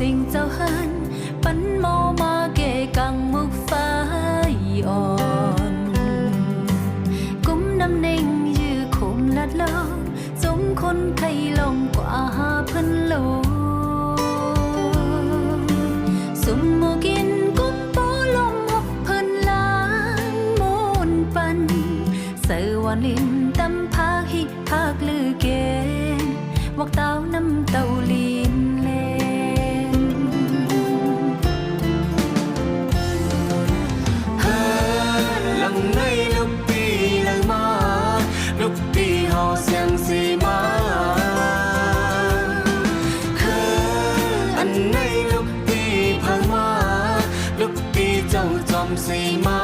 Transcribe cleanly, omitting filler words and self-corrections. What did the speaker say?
สิ่งเจ้าหันปันโมมาเกกังมุกฟ้าอ่อนกุมน้ำเน่งยื้อคมลัดลองจงคนไข้ลงกว่าหาเพิ่นโลสมโมกินกุมโปลงหกเพิ่นล้างมูนปันเสือวันลินตำพาหิภาคลือเกณฑ์วักเต้าน้ำเต้าลีนเลนเฮ้ลังในลูกปีลังมาลูกปีหอเสียงสีมาอันในลูกปีพังมาลูกปีเจ้าจอมสีมา